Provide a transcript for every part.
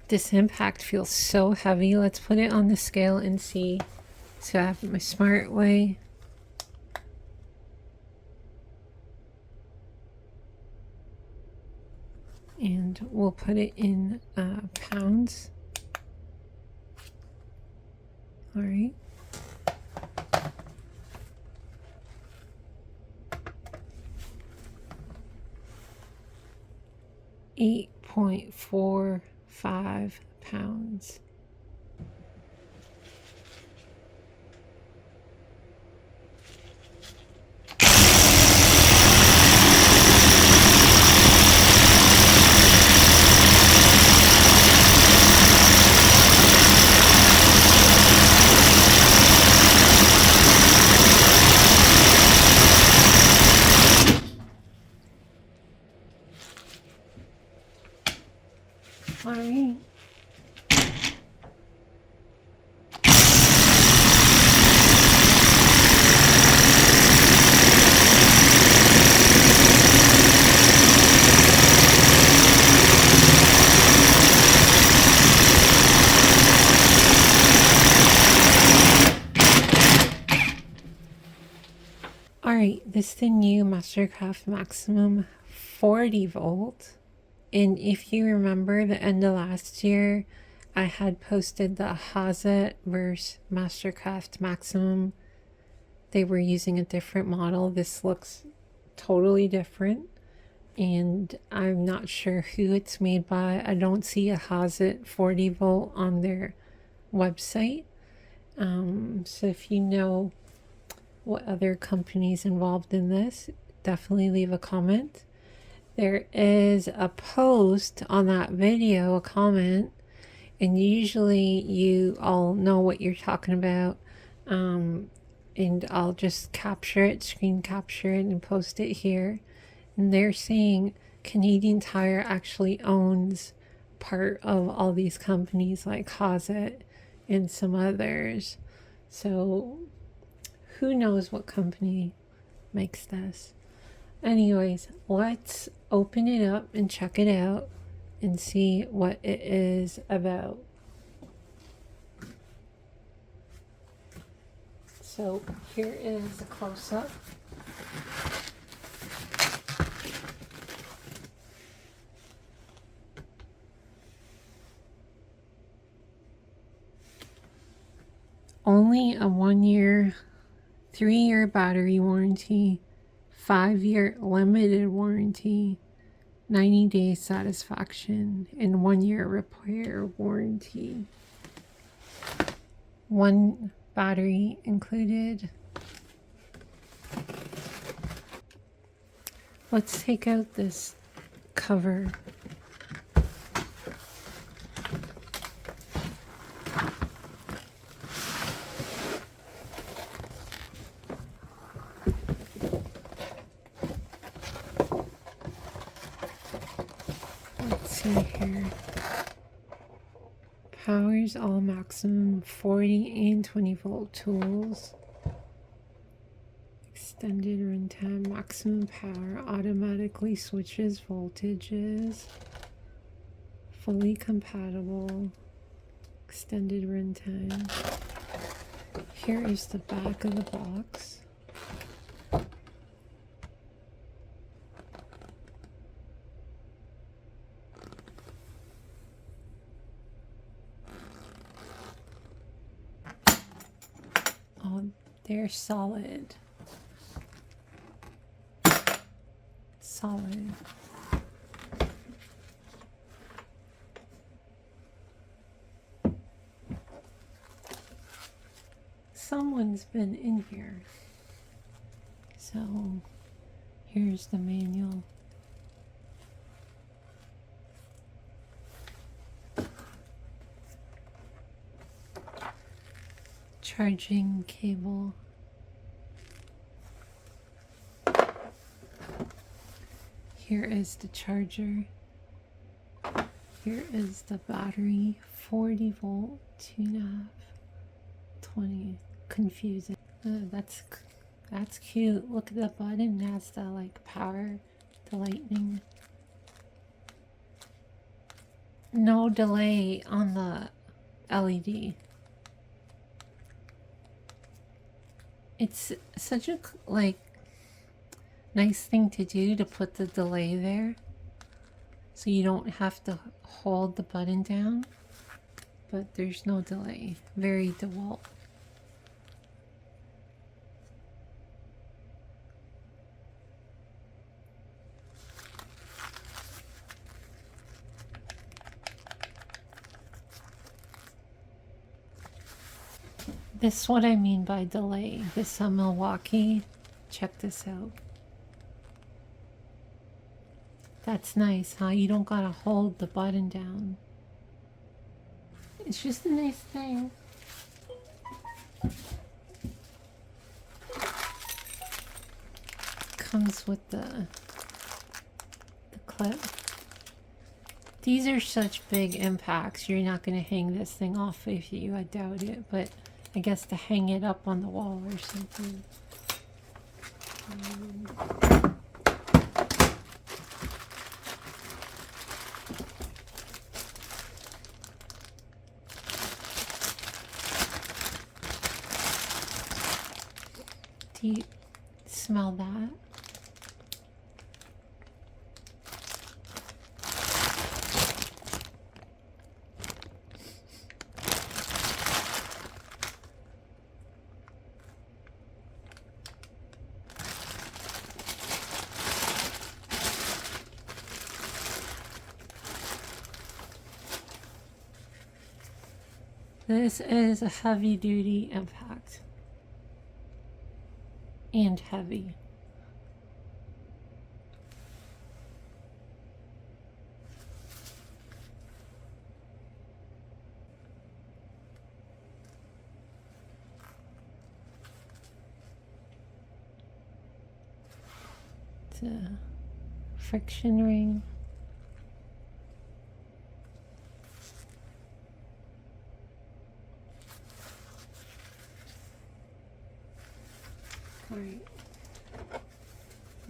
This impact feels so heavy. Let's put it on the scale and see. So I have my smart way. And we'll put it in pounds. All right. £8.45. All right. Alright, this is the new Mastercraft Maximum 40 volt. And if you remember the end of last year, I had posted the Hazet versus Mastercraft Maximum. They were using a different model. This looks totally different. And I'm not sure who it's made by. I don't see a Hazet 40 volt on their website. So if you know what other companies involved in this, definitely leave a comment. There is a post on that video, a comment, and usually you all know what you're talking about, and I'll just capture it, screen capture it, and post it here. And they're saying Canadian Tire actually owns part of all these companies like Hazet and some others. So who knows what company makes this? Anyways, let's open it up and check it out and see what it is about. So here is a close-up. Only a 1 year, 3-year battery warranty, 5-year limited warranty, 90-day satisfaction, and 1-year repair warranty. 1 battery included. Let's take out this cover. Here powers all maximum 40 and 20 volt tools, extended runtime, maximum power, automatically switches voltages, fully compatible, extended runtime. Here is the back of the box. They're solid. Solid. Someone's been in here. So here's the manual. Charging cable. Here is the charger. Here is the battery, 40 volt, 2.5, 20. Confusing. That's cute. Look at the button. It has the like power, the lightning. no delay on the LED. It's such a like nice thing to do, to put the delay there so you don't have to hold the button down, but there's no delay. Very DeWalt. This is what I mean by delay. This Milwaukee. Check this out. That's nice, huh? You don't gotta hold the button down. It's just a nice thing. Comes with the clip. These are such big impacts. You're not gonna hang this thing off of you. I doubt it, but I guess to hang it up on the wall or something. Do you smell that? This is a heavy duty impact. And heavy. It's a friction ring. Alright,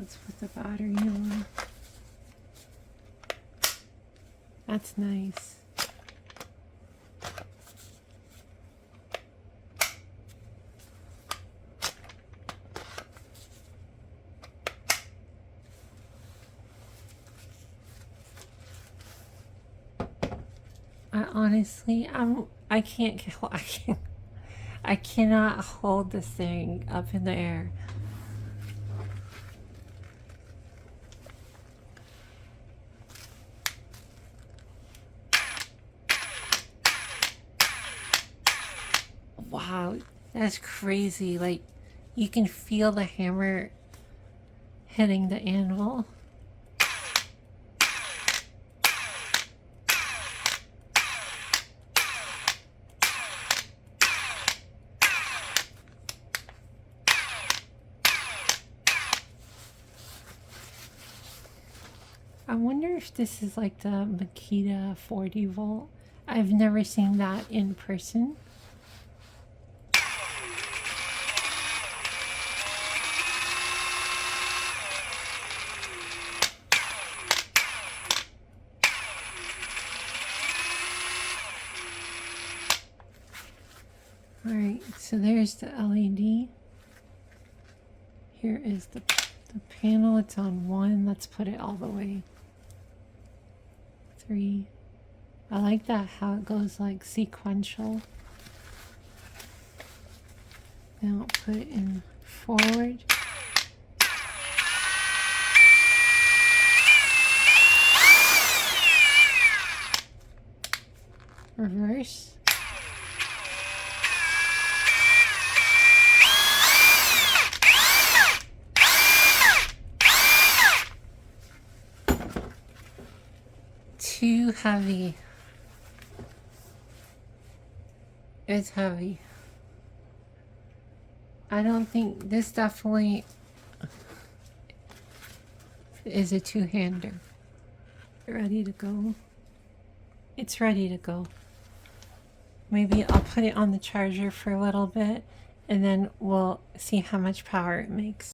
let's put the battery on. That's nice. I cannot hold this thing up in the air. Wow, that's crazy. Like, you can feel the hammer hitting the anvil. I wonder if this is like the Makita 40 volt. I've never seen that in person. Alright, so there's the LED. Here is the panel. It's on 1. Let's put it all the way. 3. I like that, how it goes like sequential. Now I'll put it in forward. Reverse. Too heavy. It's heavy. I don't think this definitely is a two-hander. Ready to go? It's ready to go. Maybe I'll put it on the charger for a little bit and then we'll see how much power it makes.